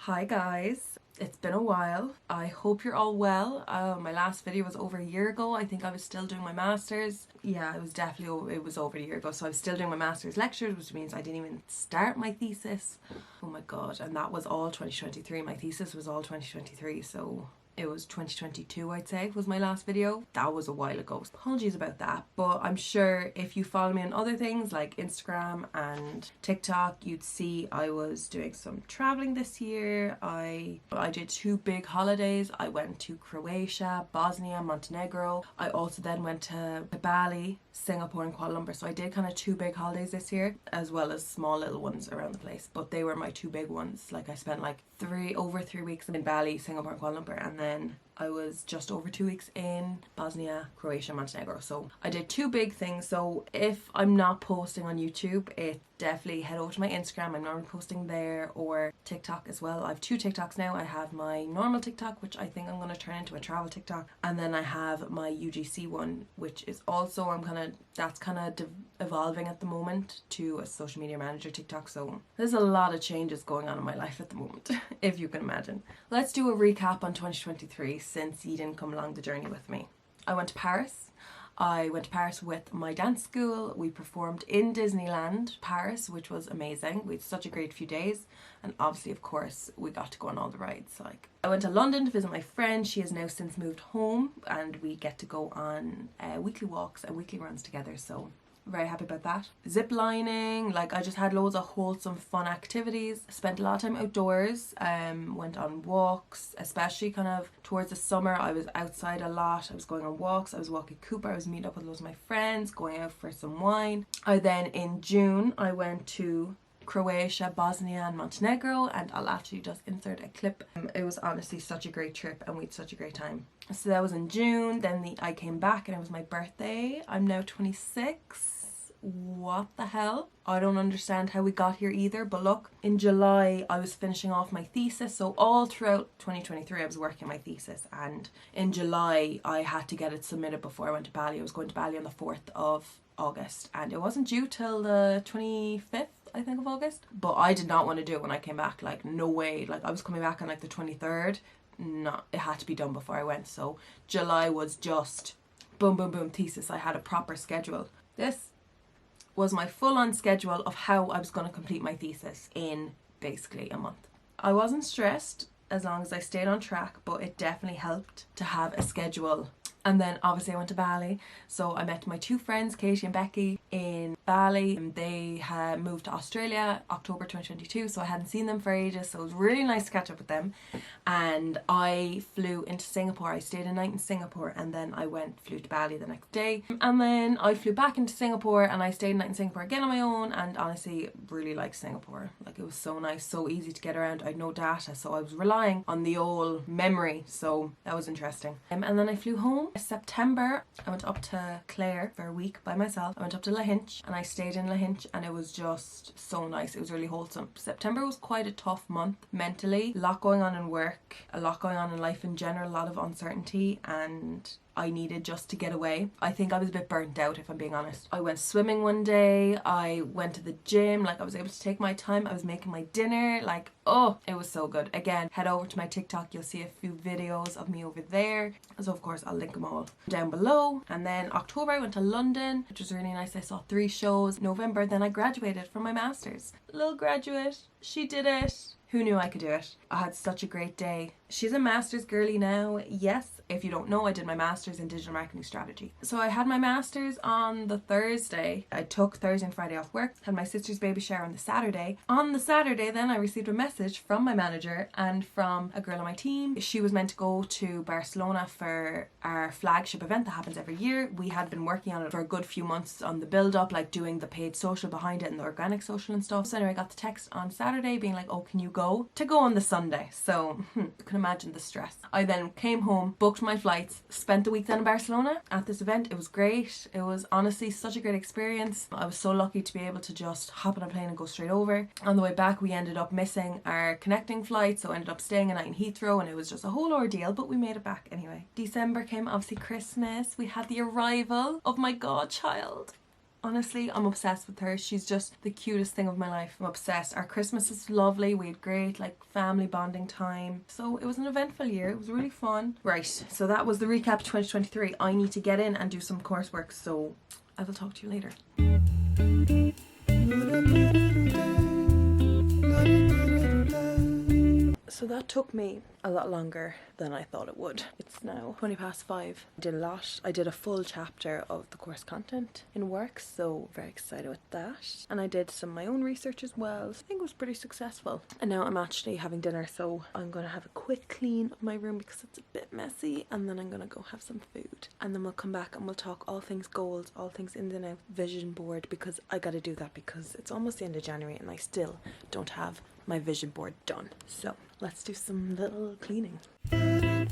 Hi guys, it's been a while. I hope you're all well. My last video was over a year ago. I think I was still doing my masters. Yeah, it was over a year ago. So I was still doing my masters lectures, which means I didn't even start my thesis. Oh my god, and that was all 2023. My thesis was all 2023, so it was 2022, I'd say, was my last video. That was a while ago. Apologies about that, but I'm sure if you follow me on other things like Instagram and TikTok, you'd see I was doing some traveling this year. I did 2 big holidays. I went to Croatia, Bosnia, Montenegro. I also then went to Bali, Singapore and Kuala Lumpur. So I did kind of 2 big holidays this year, as well as small little ones around the place, but they were my 2 big ones. Like I spent like over 3 weeks in Bali, Singapore and Kuala Lumpur, and then I was just over 2 weeks in Bosnia, Croatia, Montenegro. So I did 2 big things. So if I'm not posting on YouTube, definitely head over to my Instagram. I'm normally posting there, or TikTok as well. I have 2 TikToks now. I have my normal TikTok, which I think I'm going to turn into a travel TikTok, and then I have my UGC one, which is also that's kind of evolving at the moment to a social media manager TikTok. So there's a lot of changes going on in my life at the moment, if you can imagine. Let's do a recap on 2023 since you didn't come along the journey with me. I went to Paris. I went to Paris with my dance school. We performed in Disneyland, Paris, which was amazing. We had such a great few days. And obviously, of course, we got to go on all the rides. I went to London to visit my friend. She has now since moved home, and we get to go on weekly walks and weekly runs together. So very happy about that. Zip lining, I just had loads of wholesome fun activities. Spent a lot of time outdoors, went on walks, especially kind of towards the summer. I was outside a lot. I was going on walks, I was walking Cooper, I was meeting up with loads of my friends, going out for some wine. In June I went to Croatia, Bosnia and Montenegro, and I'll actually just insert a clip. It was honestly such a great trip and we had such a great time. So that was in June. Then I came back and it was my birthday. I'm now 26. What the hell? I don't understand how we got here either, but look, in July I was finishing off my thesis. So all throughout 2023 I was working my thesis, and in July I had to get it submitted before I went to Bali. I was going to Bali on the 4th of August and it wasn't due till the 25th, I think, of August. But I did not want to do it when I came back. No way. I was coming back on the 23rd. No, it had to be done before I went. So July was just boom, boom, boom, thesis. I had a proper schedule. This was my full-on schedule of how I was going to complete my thesis in basically a month. I wasn't stressed as long as I stayed on track, but it definitely helped to have a schedule. And then obviously I went to Bali. So I met my 2 friends, Katie and Becky, in Bali. They had moved to Australia October 2022, so I hadn't seen them for ages, so it was really nice to catch up with them. And I flew into Singapore. I stayed a night in Singapore, and then I flew to Bali the next day. And then I flew back into Singapore and I stayed a night in Singapore again on my own, and honestly really liked Singapore. It was so nice, so easy to get around. I had no data, so I was relying on the old memory, so that was interesting. And then I flew home. September, I went up to Clare for a week by myself. I went up to Lahinch and I stayed in Lahinch, and it was just so nice. It was really wholesome. September was quite a tough month mentally. A lot going on in work, a lot going on in life in general, a lot of uncertainty, and I needed just to get away. I think I was a bit burnt out, if I'm being honest. I went swimming one day, I went to the gym, I was able to take my time, I was making my dinner, oh, it was so good. Again, head over to my TikTok, you'll see a few videos of me over there. So of course I'll link them all down below. And then October I went to London, which was really nice. I saw 3 shows. November, then I graduated from my masters. Little graduate, she did it. Who knew I could do it? I had such a great day. She's a master's girly now. Yes, if you don't know, I did my master's in digital marketing strategy. So I had my master's on the Thursday. I took Thursday and Friday off work. Had my sister's baby shower on the Saturday. On the Saturday then I received a message from my manager and from a girl on my team. She was meant to go to Barcelona for our flagship event that happens every year. We had been working on it for a good few months on the build up, doing the paid social behind it and the organic social and stuff. So anyway, I got the text on Saturday being oh, can you go? To go on the Sunday. So you can imagine the stress. I then came home, booked my flights, spent the weekend in Barcelona at this event. It was great. It was honestly such a great experience. I was so lucky to be able to just hop on a plane and go straight over. On the way back we ended up missing our connecting flight, so I ended up staying a night in Heathrow, and it was just a whole ordeal, but we made it back anyway. December came, obviously Christmas. We had the arrival of my godchild. Honestly, I'm obsessed with her. She's just the cutest thing of my life. I'm obsessed. Our Christmas is lovely. We had great like family bonding time. So it was an eventful year. It was really fun. Right, so that was the recap of 2023. I need to get in and do some coursework. So I will talk to you later. So that took me a lot longer than I thought it would. It's now 5:20. I did a lot. I did a full chapter of the course content in work, so very excited with that. And I did some of my own research as well. So I think it was pretty successful. And now I'm actually having dinner, so I'm going to have a quick clean of my room because it's a bit messy, and then I'm going to go have some food. And then we'll come back and we'll talk all things goals, all things ins and out, vision board, because I got to do that because it's almost the end of January and I still don't have my vision board done. So let's do some little cleaning. I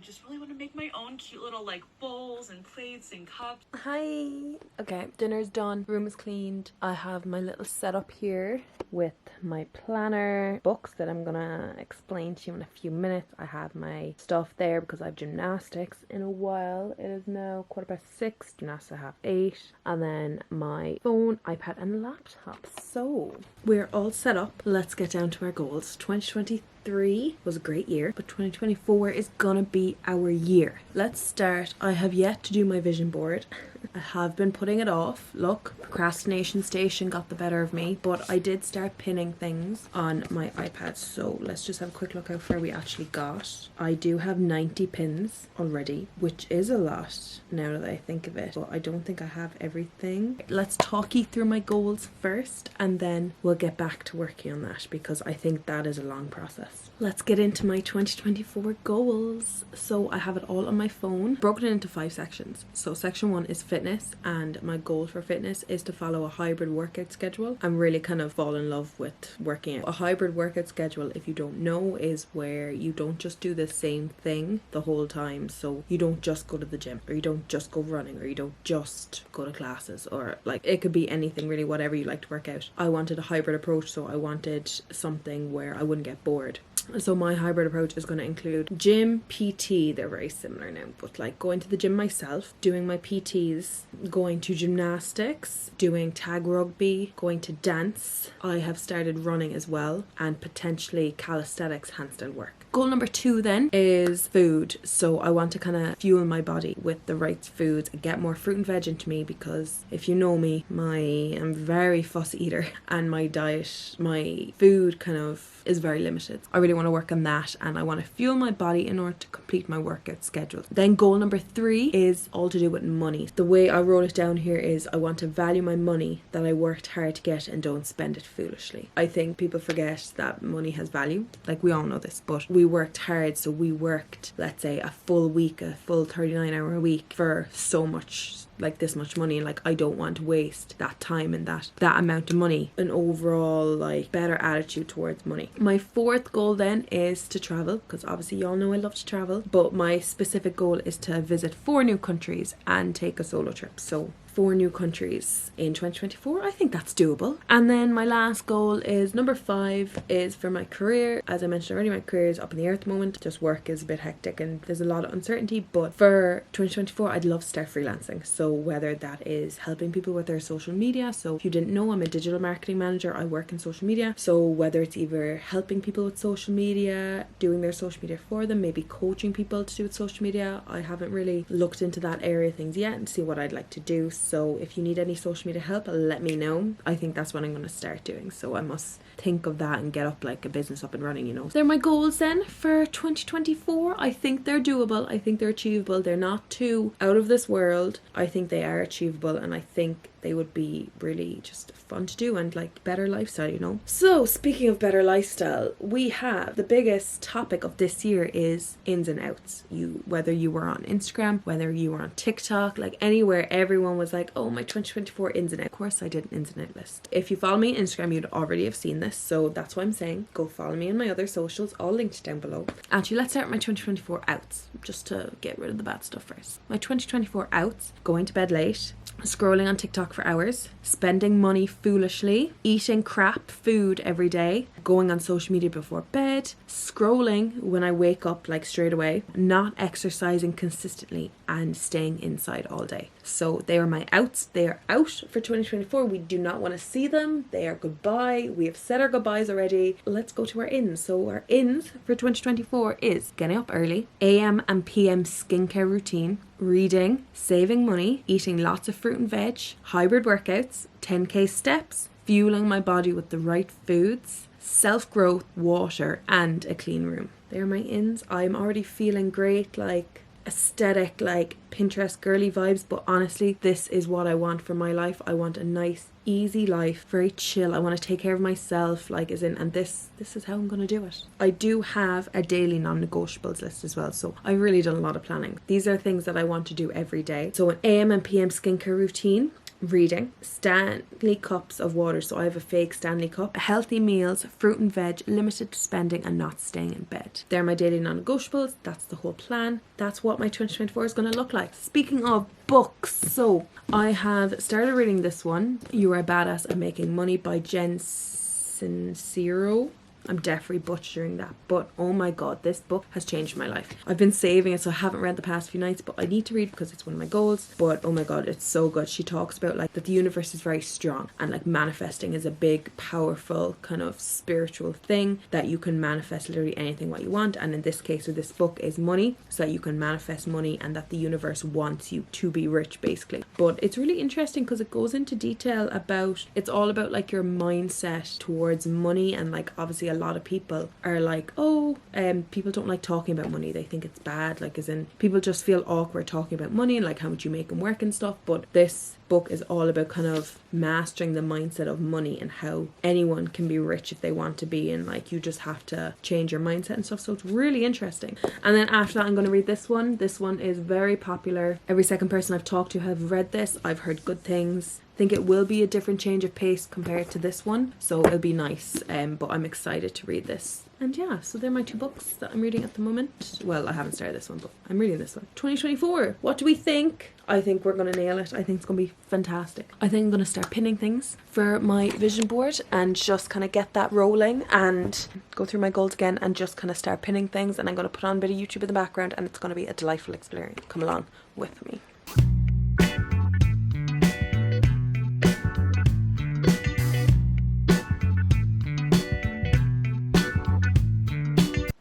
just really want to make my own cute little like bowls and plates and cups. Hi. Okay, dinner's done, room is cleaned. I have my little setup here with my planner, books that I'm gonna explain to you in a few minutes. I have my stuff there because I have gymnastics in a while. It is now 6:15, gymnastics I have 8, and then my phone, iPad and laptop. So we're all set up. Let's get down to our goals. 2023 was a great year, but 2024 is gonna be our year. Let's start. I have yet to do my vision board. I have been putting it off. Look, procrastination station got the better of me, but I did start pinning things on my iPad. So let's just have a quick look how far we actually got. I do have 90 pins already, which is a lot now that I think of it, but I don't think I have everything. Let's talk you through my goals first, and then we'll get back to working on that because I think that is a long process. Let's get into my 2024 goals. So I have it all on my phone, broken into 5 sections. So section 1 is fitness, and my goal for fitness is to follow a hybrid workout schedule. I'm really kind of fall in love with working out. A hybrid workout schedule, if you don't know, is where you don't just do the same thing the whole time. So you don't just go to the gym, or you don't just go running, or you don't just go to classes, or like it could be anything really, whatever you like to work out. I wanted a hybrid approach, so I wanted something where I wouldn't get bored. So my hybrid approach is going to include gym, PT, they're very similar now, but like going to the gym myself, doing my PTs, going to gymnastics, doing tag rugby, going to dance. I have started running as well, and potentially calisthenics, handstand work. Goal number 2 then is food. So I want to kind of fuel my body with the right foods and get more fruit and veg into me, because if you know me, I'm a very fussy eater, and my diet, my food kind of is very limited. I really want to work on that, and I want to fuel my body in order to complete my workout schedule. Then goal number 3 is all to do with money. The way I wrote it down here is I want to value my money that I worked hard to get and don't spend it foolishly. I think people forget that money has value. Like, we all know this, but we worked hard. So we worked, let's say, a full week, a full 39-hour week for so much, like this much money, and like I don't want to waste that time and that amount of money. An overall like better attitude towards money. My 4th goal then is to travel, because obviously y'all know I love to travel, but my specific goal is to visit 4 new countries and take a solo trip. So 4 new countries in 2024. I think that's doable. And then my last goal is number 5 is for my career. As I mentioned already, my career is up in the air at the moment. Just work is a bit hectic and there's a lot of uncertainty, but for 2024 I'd love to start freelancing. So whether that is helping people with their social media, so if you didn't know, I'm a digital marketing manager. I work in social media, so whether it's either helping people with social media, doing their social media for them, maybe coaching people to do with social media. I haven't really looked into that area of things yet and see what I'd like to do. So if you need any social media help, let me know. I think that's what I'm going to start doing. So I must think of that and get up like a business up and running, you know. They're my goals then for 2024. I think they're doable. I think they're achievable. They're not too out of this world. I think they are achievable, and I think they would be really just fun to do and like better lifestyle, you know. So speaking of better lifestyle, we have the biggest topic of this year is ins and outs. Whether you were on Instagram, whether you were on TikTok, like anywhere, everyone was like, oh, my 2024 ins and outs. Of course I did an ins and out list. If you follow me on Instagram, you'd already have seen this, so that's why I'm saying go follow me on my other socials, all linked down below. Actually, let's start with my 2024 outs, just to get rid of the bad stuff first. My 2024 outs: going to bed late, scrolling on TikTok for hours, spending money foolishly, eating crap food every day, going on social media before bed, scrolling when I wake up like straight away, not exercising consistently, and staying inside all day. So they are my outs. They are out for 2024. We do not want to see them. They are goodbye. We have said our goodbyes already. Let's go to our ins. So our ins for 2024 is getting up early, AM and PM skincare routine, reading, saving money, eating lots of fruit and veg, hybrid workouts, 10k steps, fueling my body with the right foods, self-growth, water, and a clean room. They're my ins. I'm already feeling great, like aesthetic, like Pinterest girly vibes, but honestly, this is what I want for my life. I want a nice, easy life, very chill. I want to take care of myself, like as in, and this is how I'm gonna do it. I do have a daily non-negotiables list as well, so I've really done a lot of planning. These are things that I want to do every day. So an AM and PM skincare routine, reading, Stanley cups of water, so I have a fake Stanley cup, healthy meals, fruit and veg, limited spending, and not staying in bed. They're my daily non-negotiables. That's the whole plan. That's what my 2024 is going to look like. Speaking of books, so I have started reading this one, You Are a Badass at Making Money by Jen Sincero. I'm definitely butchering that, but oh my god, this book has changed my life. I've been saving it, so I haven't read the past few nights, but I need to read because it's one of my goals. But oh my god, it's so good. She talks about like that the universe is very strong, and like manifesting is a big, powerful kind of spiritual thing that you can manifest literally anything what you want. And in this case with this book is money, so that you can manifest money and that the universe wants you to be rich basically. But it's really interesting because it goes into detail about, it's all about like your mindset towards money, and like obviously a lot of people are like, people don't like talking about money. They think it's bad, like as in people just feel awkward talking about money and like how much you make them work and stuff. But this book is all about kind of mastering the mindset of money and how anyone can be rich if they want to be, and like you just have to change your mindset and stuff. So it's really interesting. And then after that I'm going to read this one. This one is very popular. Every second person I've talked to have read this. I've heard good things. I think it will be a different change of pace compared to this one, so it'll be nice, but I'm excited to read this. And yeah, so they're my two books that I'm reading at the moment. Well, I haven't started this one, but I'm reading this one. 2024, what do we think? I think we're going to nail it. I think it's going to be fantastic. I think I'm going to start pinning things for my vision board and just kind of get that rolling and go through my goals again and just kind of start pinning things. And I'm going to put on a bit of YouTube in the background, and it's going to be a delightful experience. Come along with me.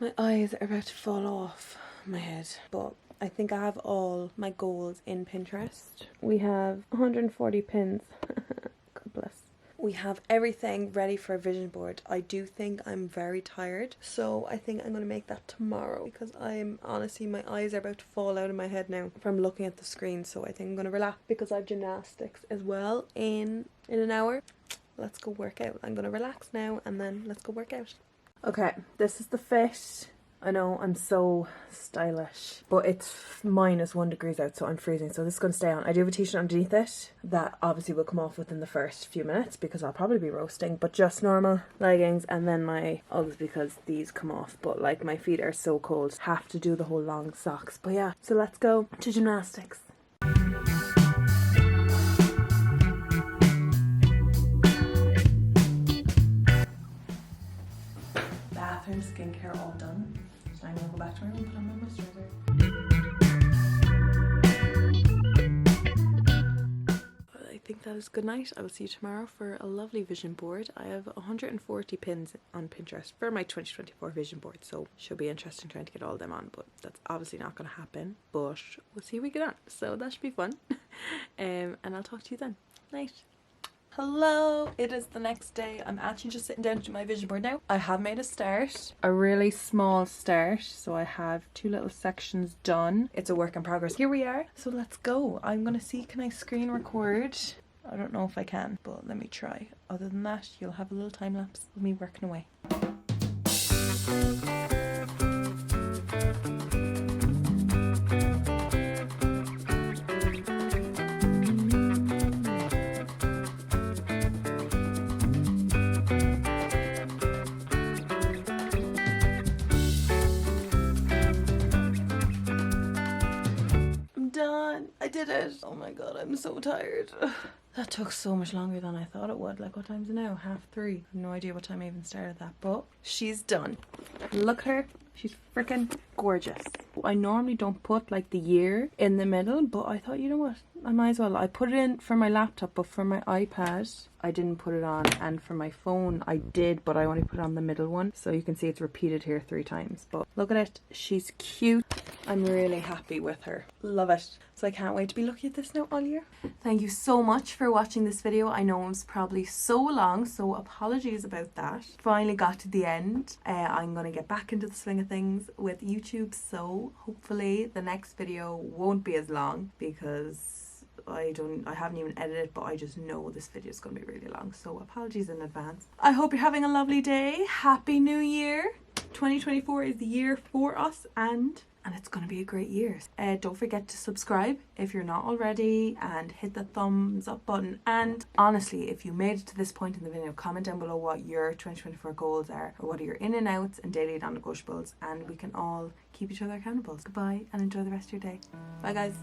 My eyes are about to fall off my head, but I think I have all my goals in Pinterest. We have 140 pins. God bless. We have everything ready for a vision board. I do think I'm very tired, so I think I'm going to make that tomorrow because I'm honestly, my eyes are about to fall out of my head now from looking at the screen. So I think I'm going to relax because I have gymnastics as well in an hour. Let's go work out. I'm going to relax now and then let's go work out. Okay, this is the fit. I know I'm so stylish, but it's -1 degrees out, so I'm freezing, so this is going to stay on. I do have a t-shirt underneath it that obviously will come off within the first few minutes because I'll probably be roasting, but just normal leggings, and then my Uggs because these come off, but like my feet are so cold, have to do the whole long socks. But yeah, so let's go to gymnastics. Bathroom, skincare all done. So I'm gonna go back to my room and put on my moisturizer. I think that is good night. I will see you tomorrow for a lovely vision board. I have 140 pins on Pinterest for my 2024 vision board, so should be interesting trying to get all of them on, but that's obviously not going to happen, but we'll see how we get on, so that should be fun. And I'll talk to you then. Night. Hello, it is the next day. I'm actually just sitting down to do my vision board now. I have made a start, a really small start, so I have 2 little sections done. It's a work in progress. Here we are, so let's go. I'm gonna see, can I screen record? I don't know if I can, but let me try. Other than that, you'll have a little time lapse of me working away. did it. Oh my god, I'm so tired. That took so much longer than I thought it would. Like, what time's it now? 3:30. I have no idea what time I even started that, but she's done. Look at her. She's freaking gorgeous. I normally don't put like the year in the middle, but I thought, you know what? I might as well. I put it in for my laptop, but for my iPad, I didn't put it on. And for my phone, I did, but I only put on the middle one. So you can see it's repeated here 3 times. But look at it. She's cute. I'm really happy with her. Love it. So I can't wait to be looking at this now all year. Thank you so much for watching this video. I know it was probably so long, so apologies about that. Finally got to the end. I'm going to get back into the swing of things with YouTube, so hopefully the next video won't be as long because I haven't even edited, but I just know this video is going to be really long, so apologies in advance. I hope you're having a lovely day. Happy New Year. 2024 is the year for us, and it's going to be a great year. Don't forget to subscribe if you're not already, and hit the thumbs up button. And honestly, if you made it to this point in the video, comment down below what your 2024 goals are, or what are your in and outs and daily non-negotiables, and we can all keep each other accountable. Goodbye and enjoy the rest of your day. Bye guys.